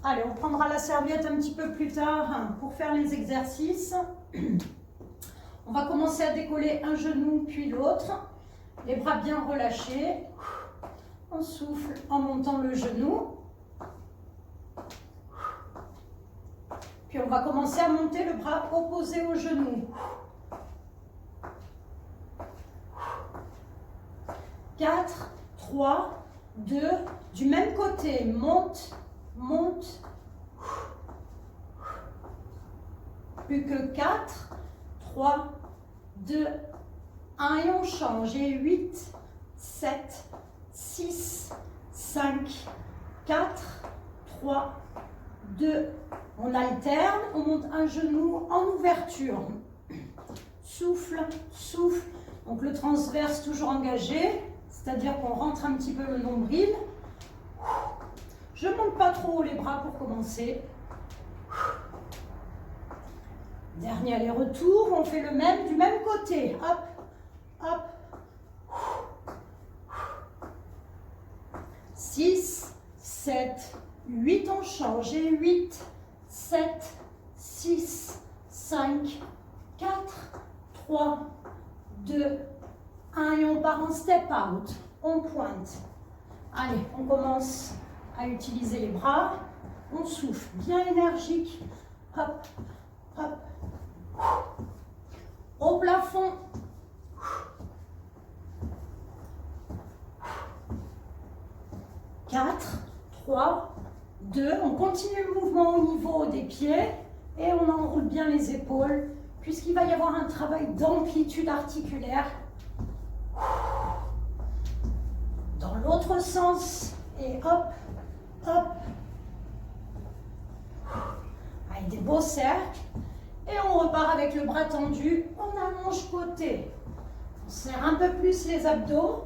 Allez, on prendra la serviette un petit peu plus tard pour faire les exercices. On va commencer à décoller un genou puis l'autre. Les bras bien relâchés. On souffle en montant le genou. Puis on va commencer à monter le bras opposé au genou. 4, 3, 2, du même côté, monte, monte. Plus que 4, 3, 2, 1 et on change. Et 8, 7, 6, 5, 4, 3, 2, on alterne, on monte un genou en ouverture. Souffle, souffle. Donc le transverse toujours engagé, c'est-à-dire qu'on rentre un petit peu le nombril. Je ne monte pas trop haut les bras pour commencer. Dernier aller-retour, on fait le même du même côté. Hop, hop. 6, 7, 8, on change. Et 8, 7, 6, 5, 4, 3, 2, 1 et on part en step out. On pointe. Allez, on commence à utiliser les bras. On souffle bien énergique. Hop, hop. Au plafond. 4, 3, 2. On continue le mouvement au niveau des pieds et on enroule bien les épaules puisqu'il va y avoir un travail d'amplitude articulaire. Dans l'autre sens et hop, hop. Avec des beaux cercles. Et on repart avec le bras tendu, on allonge côté. On serre un peu plus les abdos.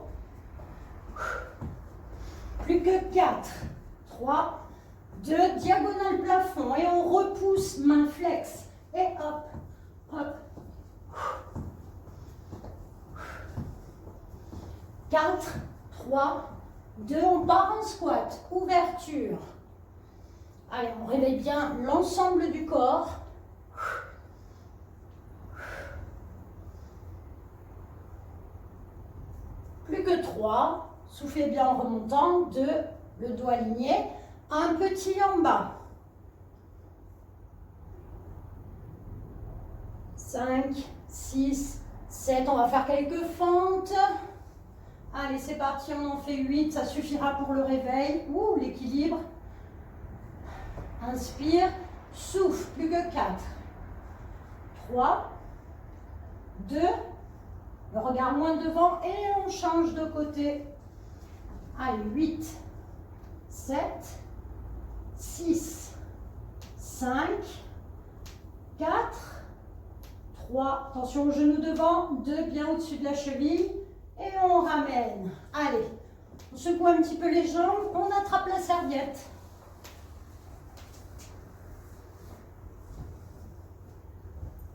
Plus que 4, 3, 2, diagonale plafond. Et on repousse, main flex. Et hop, hop. 4, 3, 2, on part en squat. Ouverture. Allez, on réveille bien l'ensemble du corps. Plus que 3, soufflez bien en remontant, 2, le doigt aligné, un petit en bas. 5, 6, 7, on va faire quelques fentes. Allez, c'est parti, on en fait 8, ça suffira pour le réveil. Ouh, l'équilibre. Inspire, souffle, plus que 4. 3, 2, le regard loin devant et on change de côté. Allez, 8, 7, 6, 5, 4, 3, attention au genou devant, 2 bien au-dessus de la cheville et on ramène. Allez, on secoue un petit peu les jambes, on attrape la serviette.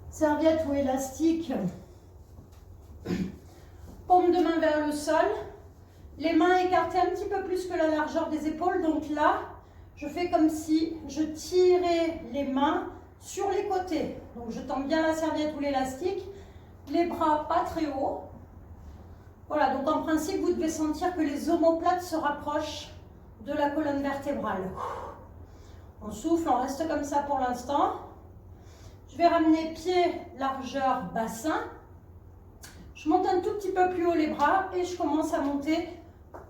Serviette ou élastique. Paume de main vers le sol, les mains écartées un petit peu plus que la largeur des épaules. Donc là, je fais comme si je tirais les mains sur les côtés. Donc je tends bien la serviette ou l'élastique, les bras pas très haut. Voilà, donc en principe, vous devez sentir que les omoplates se rapprochent de la colonne vertébrale. On souffle, on reste comme ça pour l'instant. Je vais ramener pied, largeur, bassin. Je monte un tout petit peu plus haut les bras et je commence à monter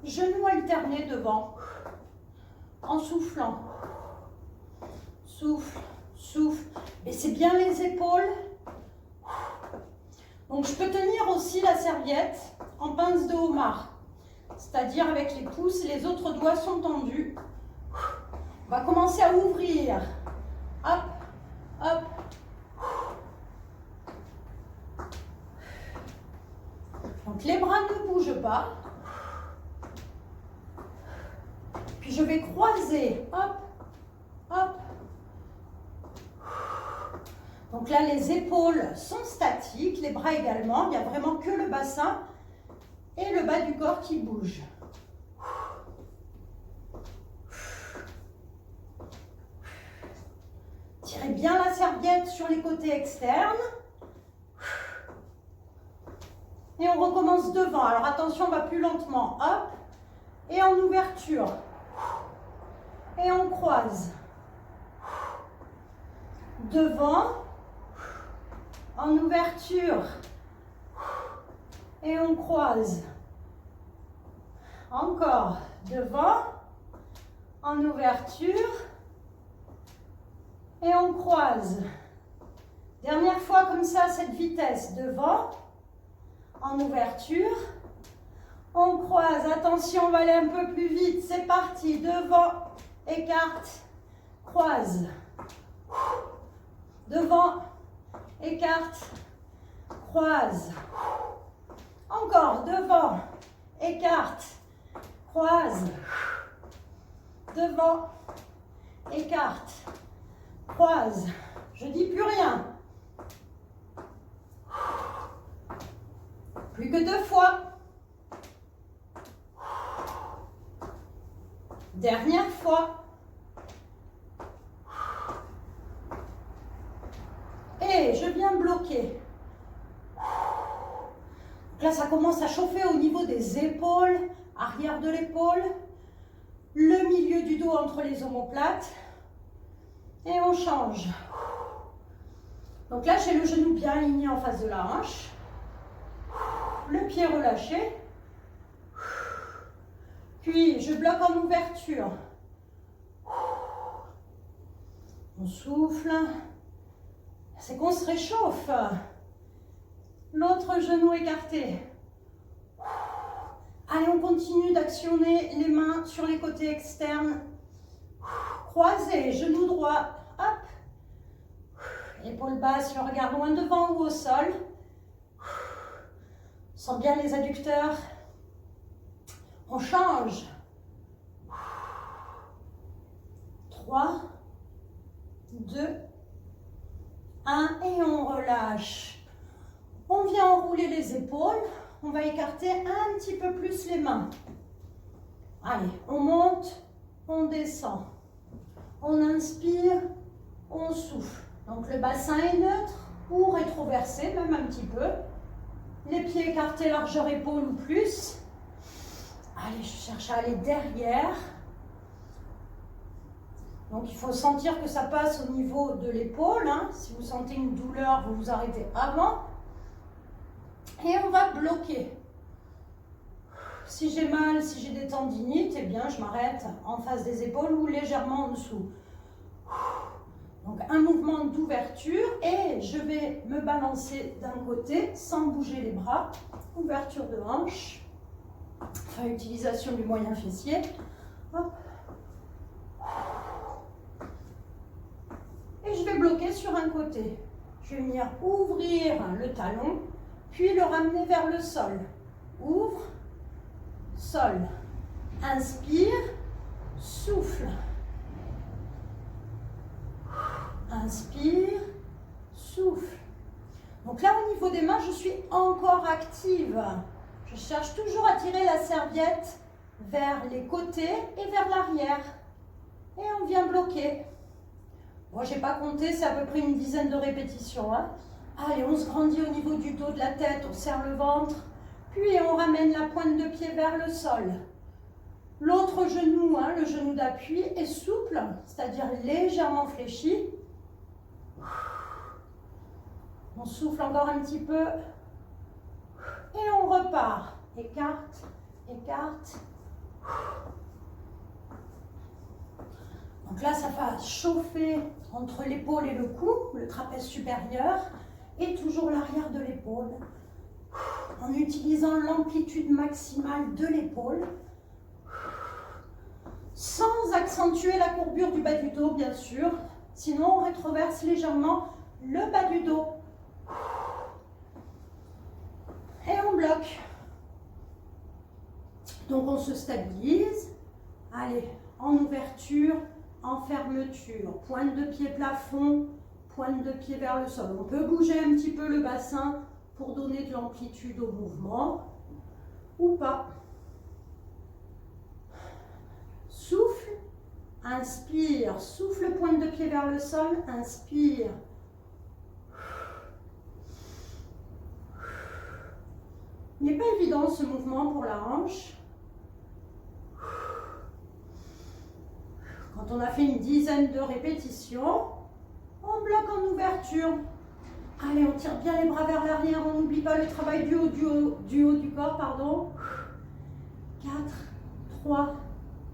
genoux alternés devant en soufflant. Souffle, souffle. Baissez bien les épaules. Donc je peux tenir aussi la serviette en pince de homard, c'est-à-dire avec les pouces et les autres doigts sont tendus. On va commencer à ouvrir. Hop, hop. Donc les bras ne bougent pas. Puis je vais croiser. Hop, hop. Donc là, les épaules sont statiques, les bras également. Il n'y a vraiment que le bassin et le bas du corps qui bouge. serviette sur les côtés externes. Et on recommence devant. Alors attention, on va plus lentement. Hop. Et en ouverture. Et on croise. Devant. En ouverture. Et on croise. Encore. Devant. En ouverture. Et on croise. Dernière fois comme ça, cette vitesse. Devant. En ouverture. On croise. Attention, on va aller un peu plus vite. C'est parti. Devant. Écarte. Croise. Devant. Écarte. Croise. Encore. Devant. Écarte. Croise. Devant. Écarte. Croise. Je dis plus rien. Plus que 2 fois. Dernière fois. Et je viens bloquer. Donc là, ça commence à chauffer au niveau des épaules, arrière de l'épaule, le milieu du dos entre les omoplates. Et on change. Donc là, j'ai le genou bien aligné en face de la hanche. Le pied relâché. Puis, je bloque en ouverture. On souffle. C'est qu'on se réchauffe. L'autre genou écarté. Allez, on continue d'actionner les mains sur les côtés externes. Croisé, genou droit. Hop. Épaule basse, le regard loin devant ou au sol. Sens bien les adducteurs. On change. 3, 2, 1 et on relâche. On vient enrouler les épaules. On va écarter un petit peu plus les mains. Allez, on monte, on descend. On inspire, on souffle. Donc le bassin est neutre ou rétroversé, même un petit peu. Les pieds écartés, largeur épaule ou plus. Allez, je cherche à aller derrière. Donc il faut sentir que ça passe au niveau de l'épaule. Si vous sentez une douleur, vous vous arrêtez avant. Et on va bloquer. Si j'ai mal, si j'ai des tendinites, eh bien je m'arrête en face des épaules ou légèrement en dessous. Donc un mouvement d'ouverture et je vais me balancer d'un côté sans bouger les bras. Ouverture de hanche. Enfin, utilisation du moyen fessier. Hop. Et je vais bloquer sur un côté. Je vais venir ouvrir le talon, puis le ramener vers le sol. Ouvre, sol. Inspire, souffle. Inspire, souffle. Donc là, au niveau des mains, je suis encore active. Je cherche toujours à tirer la serviette vers les côtés et vers l'arrière. Et on vient bloquer. Moi, je n'ai pas compté, c'est à peu près une dizaine de répétitions. Allez, on se grandit au niveau du dos, de la tête, on serre le ventre. Puis on ramène la pointe de pied vers le sol. L'autre genou, le genou d'appui, est souple, c'est-à-dire légèrement fléchi. On souffle encore un petit peu. Et on repart. Écarte, écarte. Donc là, ça va chauffer entre l'épaule et le cou, le trapèze supérieur, et toujours l'arrière de l'épaule, en utilisant l'amplitude maximale de l'épaule, sans accentuer la courbure du bas du dos, bien sûr, sinon on rétroverse légèrement le bas du dos. Et on bloque. Donc on se stabilise. Allez, en ouverture, en fermeture. Pointe de pied plafond, pointe de pied vers le sol. On peut bouger un petit peu le bassin pour donner de l'amplitude au mouvement. Ou pas. Souffle. Inspire. Souffle, pointe de pied vers le sol. Inspire. Il n'est pas évident ce mouvement pour la hanche. Quand on a fait une dizaine de répétitions, on bloque en ouverture. Allez, on tire bien les bras vers l'arrière, on n'oublie pas le travail du haut du corps, pardon. 4, 3,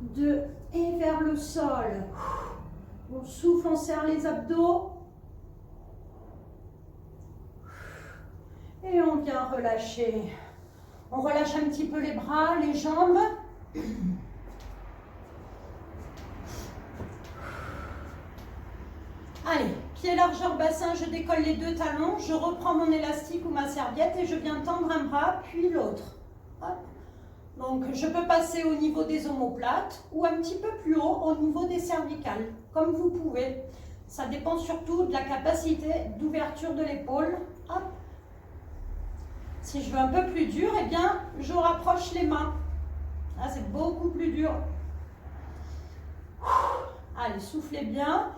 2, et vers le sol. On souffle, on serre les abdos. Et on vient relâcher. On relâche un petit peu les bras, les jambes. Allez, pied largeur bassin, je décolle les deux talons, je reprends mon élastique ou ma serviette et je viens tendre un bras, puis l'autre. Donc, je peux passer au niveau des omoplates ou un petit peu plus haut au niveau des cervicales, comme vous pouvez. Ça dépend surtout de la capacité d'ouverture de l'épaule. Si je veux un peu plus dur, eh bien, je rapproche les mains. Là, c'est beaucoup plus dur. Allez, soufflez bien.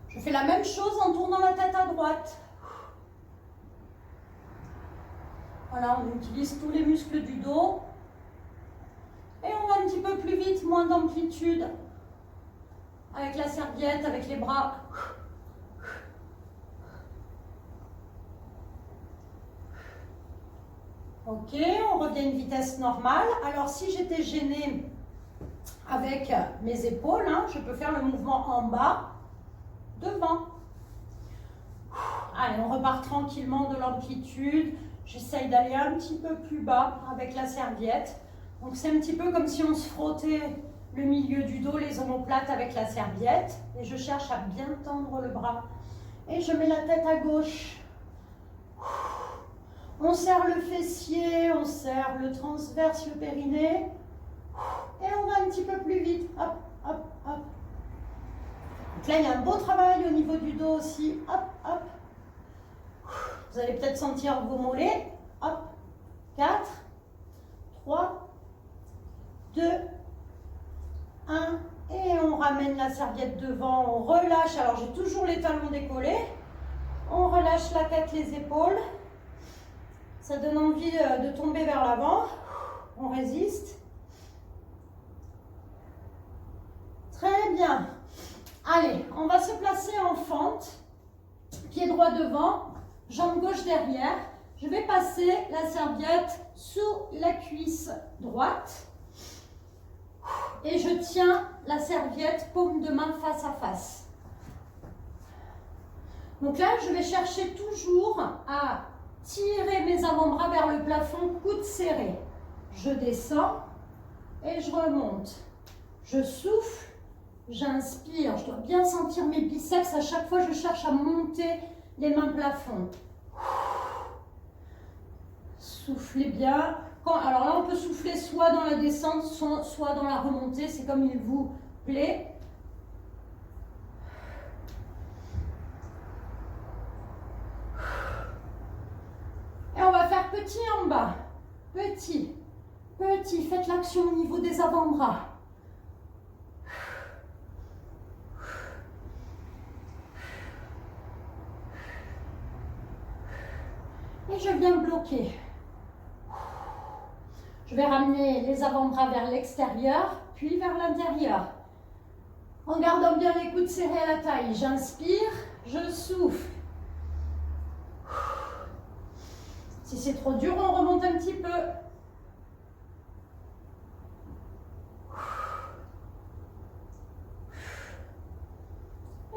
Je fais la même chose en tournant la tête à droite. Voilà, on utilise tous les muscles du dos. Et on va un petit peu plus vite, moins d'amplitude. Avec la serviette, avec les bras. Ok, on revient à une vitesse normale. Alors, si j'étais gênée avec mes épaules, je peux faire le mouvement en bas, devant. Allez, on repart tranquillement de l'amplitude. J'essaye d'aller un petit peu plus bas avec la serviette. Donc, c'est un petit peu comme si on se frottait le milieu du dos, les omoplates avec la serviette. Et je cherche à bien tendre le bras. Et je mets la tête à gauche. On serre le fessier, on serre le transverse, le périnée. Et on va un petit peu plus vite. Hop, hop, hop. Donc là, il y a un beau travail au niveau du dos aussi. Hop, hop. Vous allez peut-être sentir vos mollets. Hop. 4, 3, 2, 1. Et on ramène la serviette devant. On relâche. Alors, j'ai toujours les talons décollés. On relâche la tête, les épaules. Ça donne envie de tomber vers l'avant. On résiste. Très bien. Allez, on va se placer en fente. Pied droit devant, jambe gauche derrière. Je vais passer la serviette sous la cuisse droite. Et je tiens la serviette paume de main face à face. Donc là, je vais chercher toujours à tirer mes avant-bras vers le plafond, coude serré. Je descends et je remonte. Je souffle, j'inspire. Je dois bien sentir mes biceps. À chaque fois, je cherche à monter les mains plafond. Soufflez bien. Alors là, on peut souffler soit dans la descente, soit dans la remontée. C'est comme il vous plaît. Et on va faire petit en bas. Petit, petit. Faites l'action au niveau des avant-bras. Et je viens bloquer. Je vais ramener les avant-bras vers l'extérieur, puis vers l'intérieur. En gardant bien les coudes serrés à la taille. J'inspire, je souffle. Si c'est trop dur, on remonte un petit peu.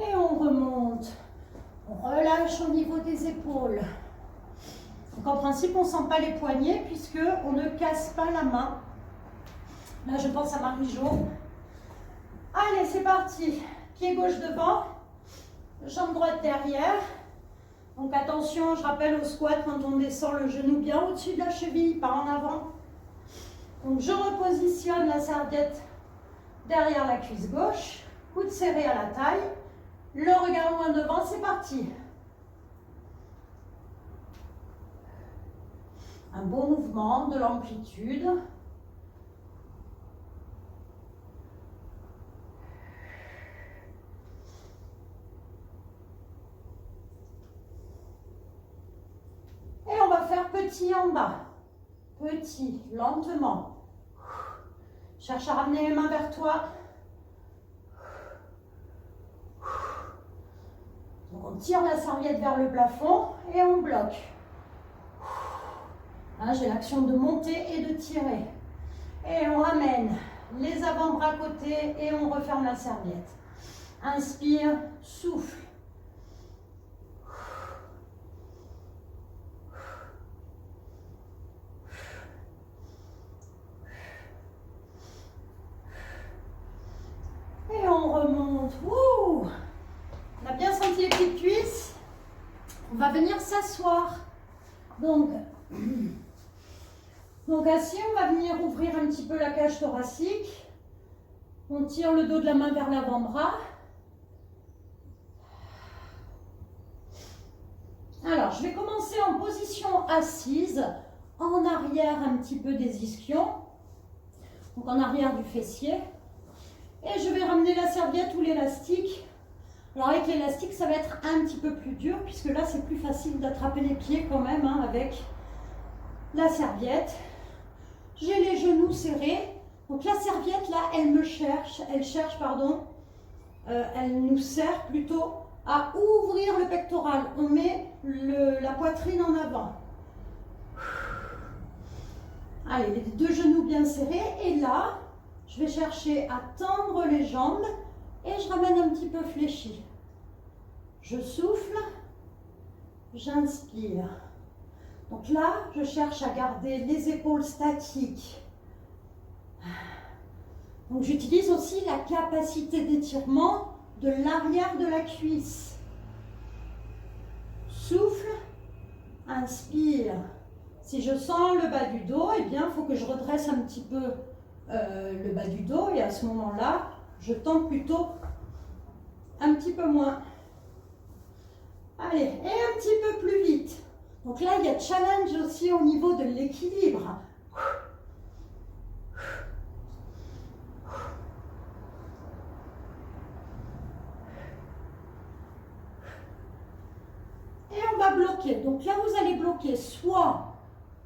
Et on remonte. On relâche au niveau des épaules. Donc en principe, on ne sent pas les poignets puisqu'on ne casse pas la main. Là, je pense à Marie-Jo. Allez, c'est parti. Pied gauche devant, jambe droite derrière. Donc attention, je rappelle au squat, quand on descend le genou bien au-dessus de la cheville, pas en avant. Donc je repositionne la serviette derrière la cuisse gauche, coude serré à la taille, le regard loin devant, c'est parti. Un beau mouvement, de l'amplitude. petit en bas. Petit, lentement. Cherche à ramener les mains vers toi. Donc on tire la serviette vers le plafond et on bloque. Hein, j'ai l'action de monter et de tirer. Et on ramène les avant-bras côté et on referme la serviette. Inspire, souffle. Et on remonte. Wouh! On a bien senti les petites cuisses. On va venir s'asseoir. Donc assis, on va venir ouvrir un petit peu la cage thoracique. On tire le dos de la main vers l'avant-bras. Alors, je vais commencer en position assise, en arrière un petit peu des ischions, donc en arrière du fessier. Et je vais ramener la serviette ou l'élastique. Alors avec l'élastique, ça va être un petit peu plus dur, puisque là, c'est plus facile d'attraper les pieds quand même hein, avec la serviette. J'ai les genoux serrés. Donc la serviette, là, elle nous sert plutôt à ouvrir le pectoral. On met la poitrine en avant. Allez, les deux genoux bien serrés. Et là, je vais chercher à tendre les jambes et je ramène un petit peu fléchi. Je souffle, j'inspire. Donc là, je cherche à garder les épaules statiques. Donc j'utilise aussi la capacité d'étirement de l'arrière de la cuisse. Souffle, inspire. Si je sens le bas du dos, eh bien, il faut que je redresse un petit peu le bas du dos et à ce moment-là, je tends plutôt un petit peu moins. Allez, et un petit peu plus vite. Donc là, il y a challenge aussi au niveau de l'équilibre. Et on va bloquer. Donc là, vous allez bloquer soit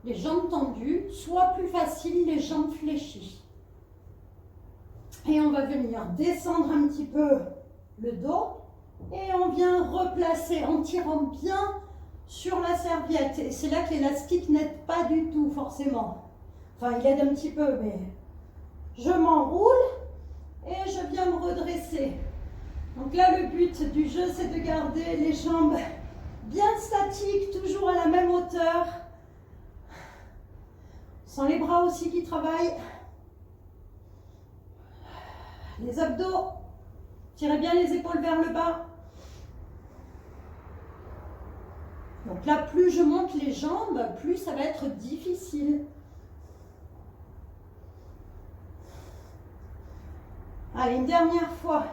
les jambes tendues, soit plus facile, les jambes fléchies. Et on va venir descendre un petit peu le dos. Et on vient replacer en tirant bien sur la serviette. Et c'est là que l'élastique n'aide pas du tout, forcément. Enfin, il aide un petit peu, mais je m'enroule et je viens me redresser. Donc là, le but du jeu, c'est de garder les jambes bien statiques, toujours à la même hauteur. Sans les bras aussi qui travaillent. Les abdos. Tirez bien les épaules vers le bas. Donc là, plus je monte les jambes, plus ça va être difficile. Allez, une dernière fois.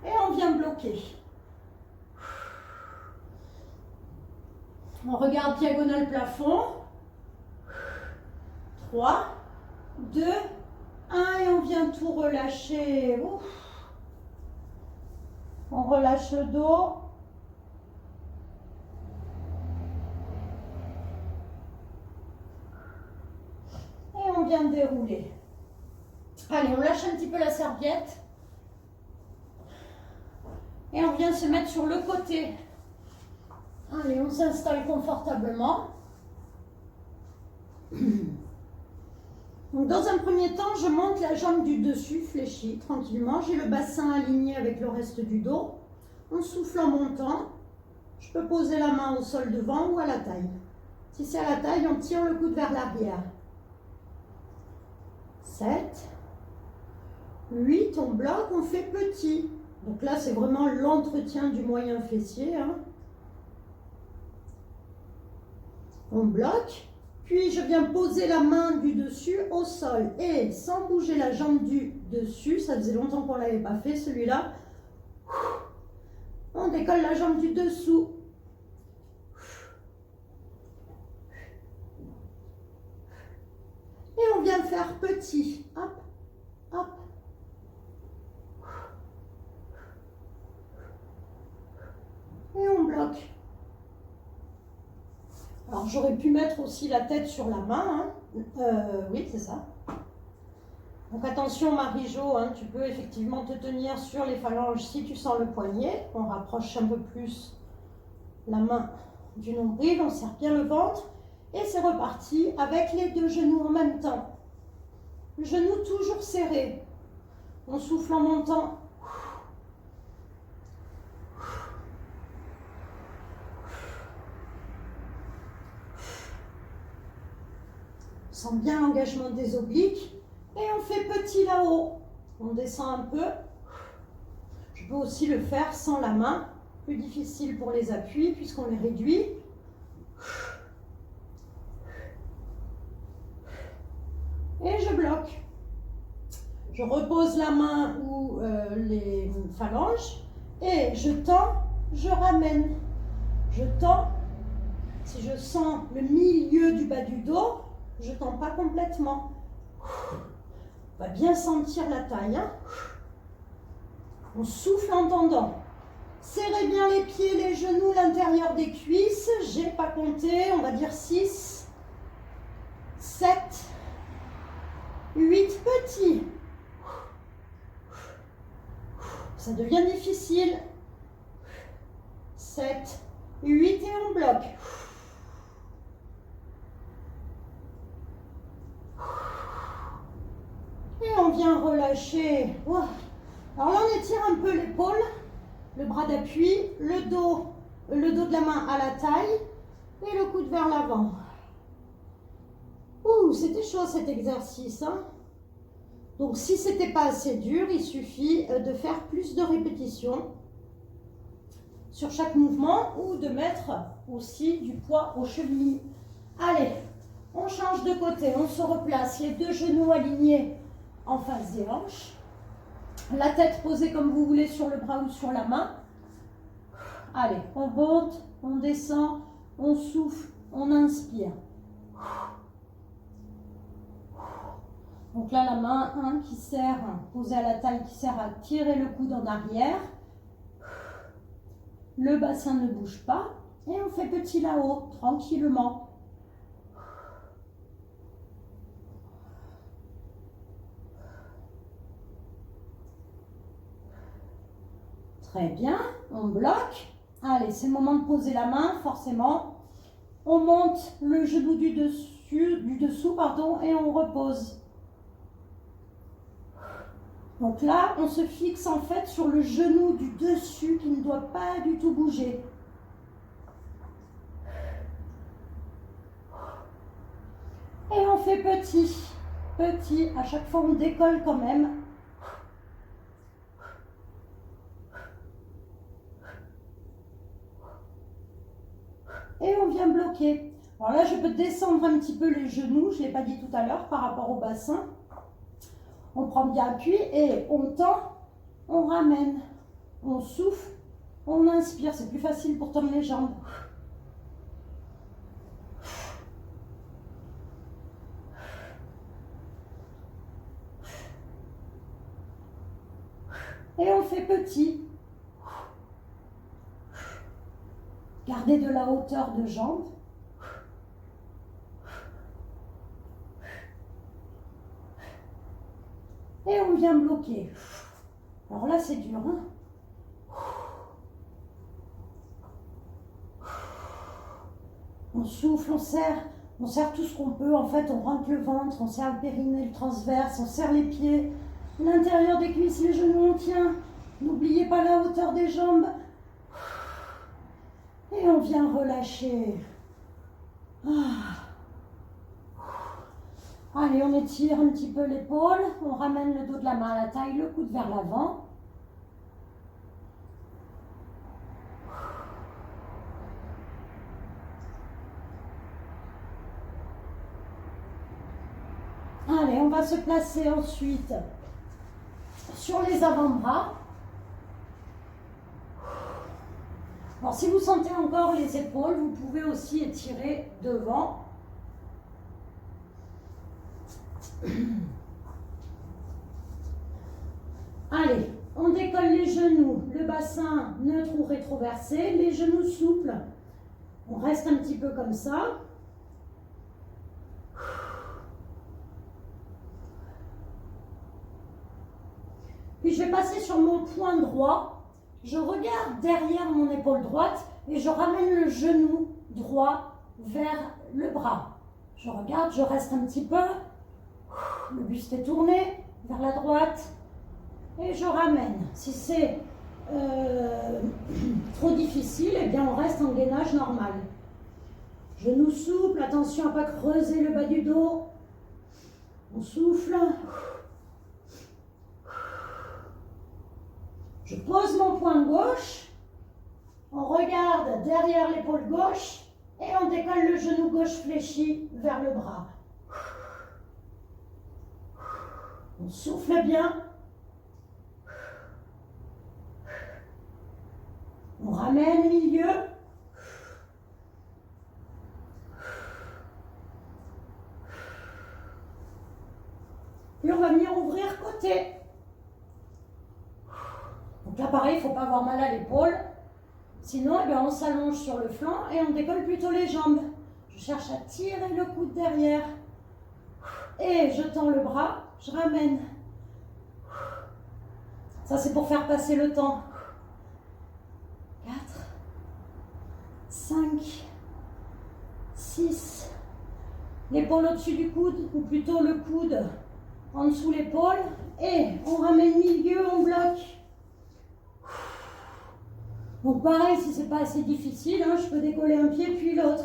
Et on vient bloquer. On regarde diagonale plafond. 3, 2, 1 et on vient tout relâcher. Ouf. On relâche le dos. Et on vient dérouler. Allez, on lâche un petit peu la serviette. Et on vient se mettre sur le côté. Allez, on s'installe confortablement. Donc, dans un premier temps, je monte la jambe du dessus, fléchie, tranquillement. J'ai le bassin aligné avec le reste du dos. On souffle en montant. Je peux poser la main au sol devant ou à la taille. Si c'est à la taille, on tire le coude vers l'arrière. 7, 8, on bloque, on fait petit. Donc là, c'est vraiment l'entretien du moyen fessier. Hein. On bloque. Puis, je viens poser la main du dessus au sol. Et sans bouger la jambe du dessus, ça faisait longtemps qu'on ne l'avait pas fait, celui-là. On décolle la jambe du dessous. Et on vient faire petit. Hop, hop. Et on bloque. Alors j'aurais pu mettre aussi la tête sur la main, oui c'est ça. Donc attention Marie-Jo, tu peux effectivement te tenir sur les phalanges si tu sens le poignet. On rapproche un peu plus la main du nombril, on serre bien le ventre et c'est reparti avec les deux genoux en même temps. Genoux toujours serrés. On souffle en montant. On sent bien l'engagement des obliques. Et on fait petit là-haut. On descend un peu. Je peux aussi le faire sans la main. Plus difficile pour les appuis puisqu'on les réduit. Et je bloque. Je repose la main ou les phalanges. Et je tends, je ramène. Je tends. Si je sens le milieu du bas du dos, je ne tends pas complètement. On va bien sentir la taille. On souffle en tendant. Serrez bien les pieds, les genoux, l'intérieur des cuisses. J'ai pas compté, on va dire 6, 7, 8 petits. Ça devient difficile. 7, 8 et on bloque. Et on vient relâcher. Wow. Alors là, on étire un peu l'épaule, le bras d'appui, le dos de la main à la taille et le coude vers l'avant. Ouh, c'était chaud cet exercice. Donc, si ce n'était pas assez dur, il suffit de faire plus de répétitions sur chaque mouvement ou de mettre aussi du poids aux chevilles. Allez, on change de côté, on se replace, les deux genoux alignés en face des hanches. La tête posée comme vous voulez sur le bras ou sur la main. Allez, on monte, on descend, on souffle, on inspire. Donc là, la main qui sert, posée à la taille, qui sert à tirer le coude en arrière. Le bassin ne bouge pas. Et on fait petit là-haut, tranquillement. Très bien, on bloque. Allez, c'est le moment de poser la main, forcément. On monte le genou du dessous, et on repose. Donc là, on se fixe en fait sur le genou du dessus qui ne doit pas du tout bouger. Et on fait petit, petit. À chaque fois, on décolle quand même. Et on vient bloquer. Alors là, je peux descendre un petit peu les genoux, je ne l'ai pas dit tout à l'heure, par rapport au bassin. On prend bien appui et on tend, on ramène, on souffle, on inspire. C'est plus facile pour tendre les jambes. Et on fait petit. Gardez de la hauteur de jambes. Et on vient bloquer. Alors là, c'est dur. On souffle, on serre tout ce qu'on peut. En fait, on rentre le ventre, on serre le périnée, le transverse, on serre les pieds, l'intérieur des cuisses, les genoux, on tient. N'oubliez pas la hauteur des jambes. Et on vient relâcher. Allez, on étire un petit peu l'épaule. On ramène le dos de la main à la taille, le coude vers l'avant. Allez, on va se placer ensuite sur les avant-bras. Alors, si vous sentez encore les épaules, vous pouvez aussi étirer devant. Allez, on décolle les genoux, le bassin neutre ou rétroversé, les genoux souples. On reste un petit peu comme ça. Puis je vais passer sur mon poing droit. Je regarde derrière mon épaule droite et je ramène le genou droit vers le bras. Je regarde, je reste un petit peu. Le buste est tourné vers la droite. Et je ramène. Si c'est trop difficile, eh bien on reste en gainage normal. Genou souple, attention à ne pas creuser le bas du dos. On souffle. Je pose mon poing gauche. On regarde derrière l'épaule gauche et on décolle le genou gauche fléchi vers le bras. On souffle bien. On ramène milieu. Puis on va venir ouvrir côté. Donc là pareil, il ne faut pas avoir mal à l'épaule. Sinon, eh bien, on s'allonge sur le flanc et on décolle plutôt les jambes. Je cherche à tirer le coude derrière. Et je tends le bras, je ramène. Ça c'est pour faire passer le temps. 4, 5, 6. L'épaule au-dessus du coude, ou plutôt le coude en dessous l'épaule. Et on ramène milieu, on bloque. Donc pareil, si c'est pas assez difficile, hein, je peux décoller un pied puis l'autre.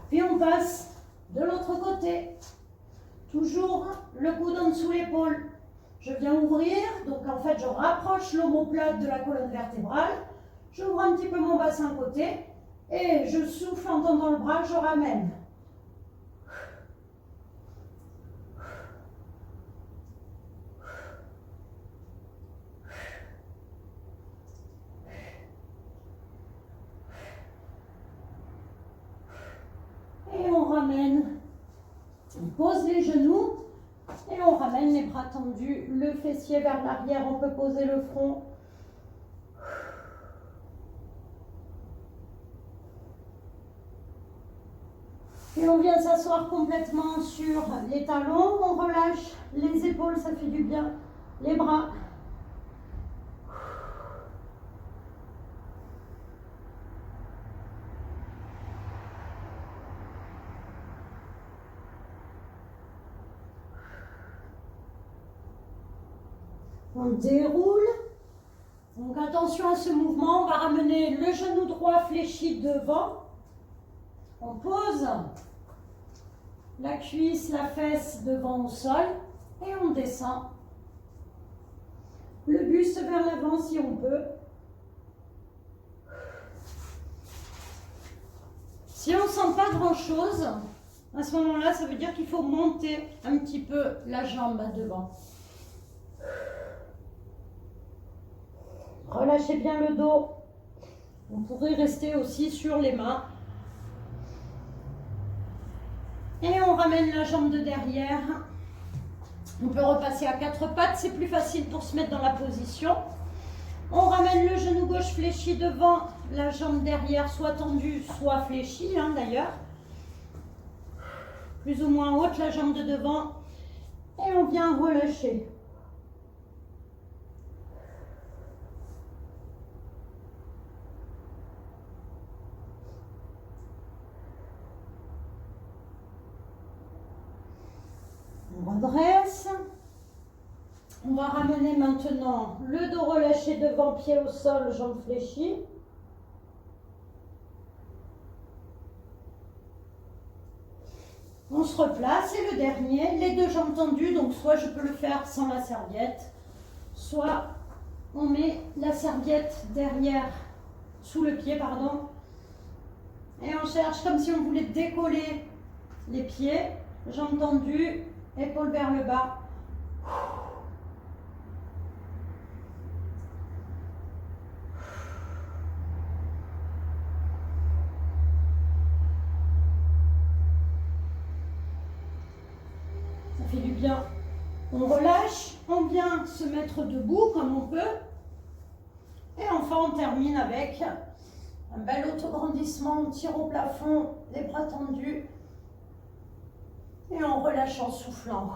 Puis on passe de l'autre côté. Toujours le coude en dessous l'épaule. Je viens ouvrir, donc en fait je rapproche l'omoplate de la colonne vertébrale. J'ouvre un petit peu mon bassin côté et je souffle en tendant le bras, je ramène. Et on ramène. On pose les genoux et on ramène les bras tendus, le fessier vers l'arrière, on peut poser le front. Et on vient s'asseoir complètement sur les talons, on relâche les épaules, ça fait du bien, les bras. On déroule. Donc attention à ce mouvement, on va ramener le genou droit fléchi devant. On pose la cuisse, la fesse devant au sol et on descend. Le buste vers l'avant si on peut. Si on ne sent pas grand-chose, à ce moment-là, ça veut dire qu'il faut monter un petit peu la jambe à devant. Relâchez bien le dos. On pourrait rester aussi sur les mains. Et on ramène la jambe de derrière. On peut repasser à 4 pattes, c'est plus facile pour se mettre dans la position. On ramène le genou gauche fléchi devant, la jambe derrière soit tendue, soit fléchie d'ailleurs. Plus ou moins haute la jambe de devant. Et on vient relâcher. On redresse. On va ramener maintenant le dos relâché devant, pied au sol, jambes fléchies. On se replace et le dernier, les deux jambes tendues, donc soit je peux le faire sans la serviette, soit on met la serviette derrière, sous le pied, pardon, et on cherche comme si on voulait décoller les pieds, jambes tendues, épaules vers le bas. Ça fait du bien. On relâche, on vient se mettre debout comme on peut. Et enfin, on termine avec un bel autograndissement. On tire au plafond, les bras tendus. Et on relâche en soufflant.